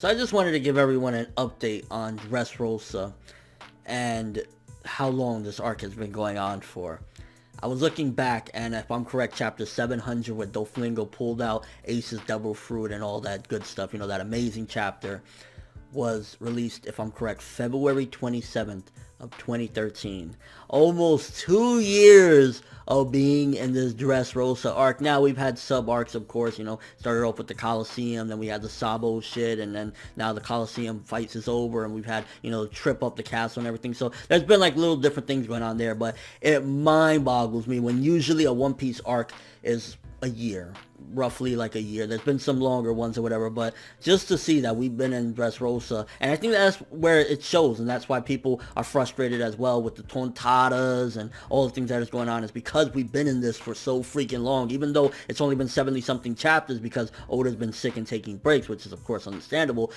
So I just wanted to give everyone an update on Dressrosa and how long this arc has been going on for. I was looking back, and if I'm correct, chapter 700 where Doflamingo pulled out Ace's Devil Fruit and all that good stuff, you know, that amazing chapter, was released, if I'm correct, February 27th of 2013. Almost 2 years of being in this Dressrosa arc. Now we've had sub arcs, of course, you know, started off with the Coliseum, then we had the Sabo shit, and then now the Coliseum fights is over, and we've had, you know, trip up the castle and everything. So there's been like little different things going on there, but it mind boggles me when usually a One Piece arc is a year, roughly like a year. There's been some longer ones or whatever, but just to see that we've been in Dressrosa, and I think that's where it shows, and that's why people are frustrated as well with the tontadas and all the things that is going on, is because we've been in this for so freaking long, even though it's only been 70 something chapters because Oda's been sick and taking breaks, which is of course understandable.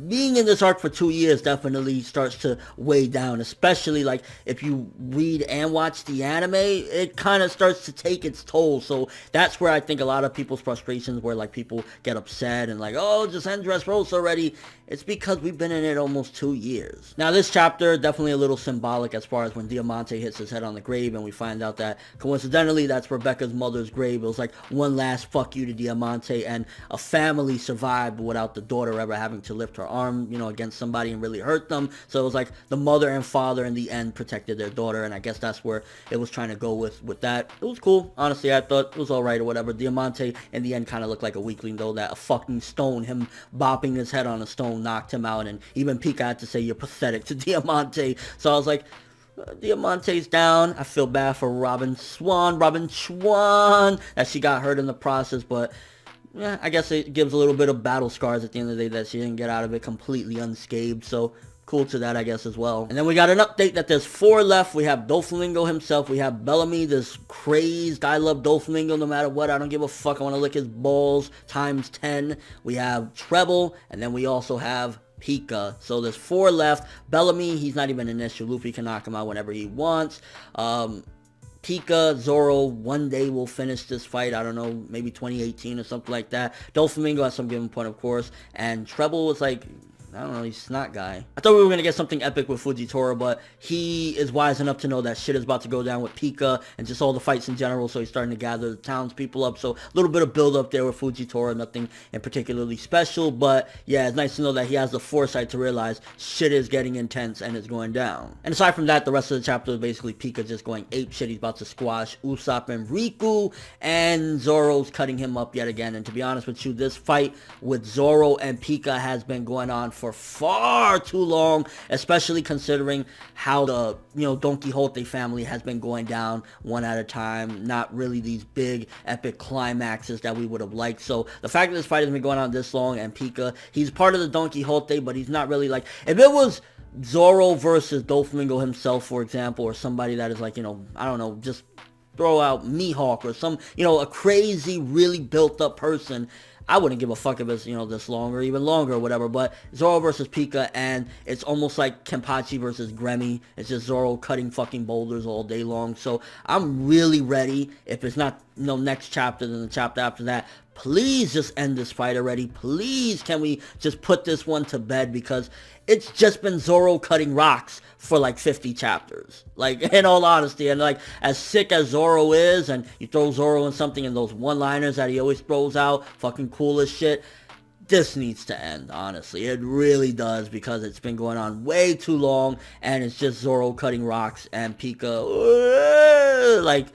Being in this arc for 2 years definitely starts to weigh down, especially like if you read and watch the anime, it kind of starts to take its toll. So that's where I think a lot of people's frustrations, where like people get upset and like, oh, just end Dressrosa already. It's because we've been in it almost 2 years. Now this chapter definitely a little symbolic as far as when Diamante hits his head on the grave and we find out that coincidentally that's Rebecca's mother's grave. It was like one last fuck you to Diamante, and a family survived without the daughter ever having to lift her arm, you know, against somebody and really hurt them. So it was like the mother and father in the end protected their daughter, and I guess that's where it was trying to go with that. It was cool. Honestly, I thought it was alright or whatever. Diamante in the end kind of looked like a weakling though, that a fucking stone, him bopping his head on a stone, knocked him out, and even Pica had to say you're pathetic to Diamante. So I was like, Diamante's down. I feel bad for Robin Schwan, that she got hurt in the process, but yeah, I guess it gives a little bit of battle scars at the end of the day that she didn't get out of it completely unscathed, so cool to that, I guess, as well. And then we got an update that there's 4 left. We have Doflamingo himself, we have Bellamy, this crazed, I love Doflamingo no matter what, I don't give a fuck, I want to lick his balls times 10. We have Treble, and then we also have Pica. So there's 4 left. Bellamy, he's not even an issue. Luffy can knock him out whenever he wants. Pica, Zoro, one day will finish this fight. I don't know, maybe 2018 or something like that. Doflamingo at some given point, of course. And Treble was like, I don't know, he's Snot Guy. I thought we were going to get something epic with Fujitora, but he is wise enough to know that shit is about to go down with Pica and just all the fights in general, so he's starting to gather the townspeople up. So a little bit of build up there with Fujitora, nothing in particularly special, but yeah, it's nice to know that he has the foresight to realize shit is getting intense and it's going down. And aside from that, the rest of the chapter is basically Pica just going ape shit. He's about to squash Usopp and Riku, and Zoro's cutting him up yet again. And to be honest with you, this fight with Zoro and Pica has been going on for far too long, especially considering how the, you know, Don Quixote family has been going down one at a time, not really these big epic climaxes that we would have liked. So the fact that this fight has been going on this long, and Pica, he's part of the Don Quixote, but he's not really like, if it was Zoro versus Doflamingo himself, for example, or somebody that is like, you know, I don't know, just throw out Mihawk or some, you know, a crazy, really built up person, I wouldn't give a fuck if it's, you know, this long or even longer or whatever. But Zoro versus Pica, and it's almost like Kenpachi versus Gremmy. It's just Zoro cutting fucking boulders all day long. So I'm really ready. If it's not, you know, next chapter, then the chapter after that, please just end this fight already. Please, can we just put this one to bed? Because it's just been Zoro cutting rocks for like 50 chapters. Like, in all honesty, and like, as sick as Zoro is, and you throw Zoro in something, and those one-liners that he always throws out, fucking cool as shit, this needs to end, honestly. It really does, because it's been going on way too long, and it's just Zoro cutting rocks, and Pica, like,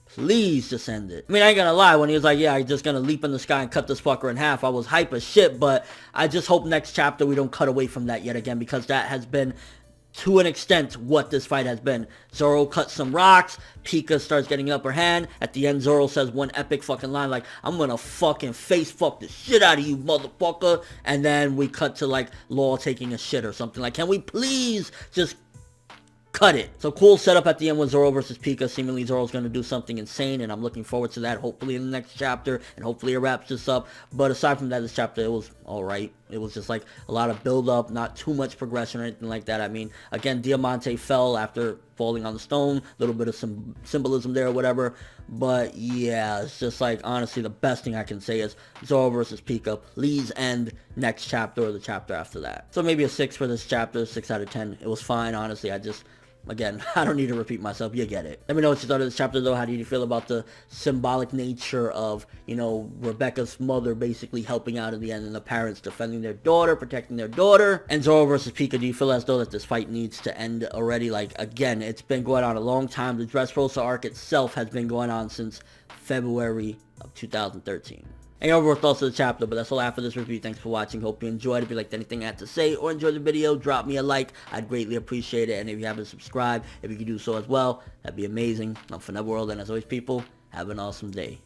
please just end it. I mean, I ain't gonna lie, when he was like, yeah, I'm just gonna leap in the sky and cut this fucker in half, I was hype as shit, but I just hope next chapter we don't cut away from that yet again, because that has been, to an extent, what this fight has been. Zoro cuts some rocks, Pica starts getting upper hand, at the end Zoro says one epic fucking line like, I'm gonna fucking face fuck the shit out of you, motherfucker, and then we cut to like Law taking a shit or something. Like, can we please just cut it? So cool setup at the end with Zoro versus Pica. Seemingly Zoro's going to do something insane, and I'm looking forward to that, hopefully in the next chapter, and hopefully it wraps this up. But aside from that, this chapter, it was alright. It was just like a lot of build up, not too much progression or anything like that. I mean, again, Diamante fell after falling on the stone, a little bit of some symbolism there or whatever. But yeah, it's just like, honestly, the best thing I can say is Zoro versus Pica. Please end next chapter or the chapter after that. So maybe a 6 for this chapter, 6 out of 10. It was fine, honestly. Again, I don't need to repeat myself. You get it. Let me know what you thought of this chapter, though. How do you feel about the symbolic nature of, you know, Rebecca's mother basically helping out in the end and the parents defending their daughter, protecting their daughter? And Zoro versus Pica, do you feel as though that this fight needs to end already? Like, again, it's been going on a long time. The Dressrosa arc itself has been going on since February of 2013. And your overall thoughts of the chapter, but that's all I have for this review. Thanks for watching. Hope you enjoyed. If you liked anything I had to say or enjoyed the video, drop me a like. I'd greatly appreciate it. And if you haven't subscribed, if you could do so as well, that'd be amazing. I'm ForneverWorld, and as always, people, have an awesome day.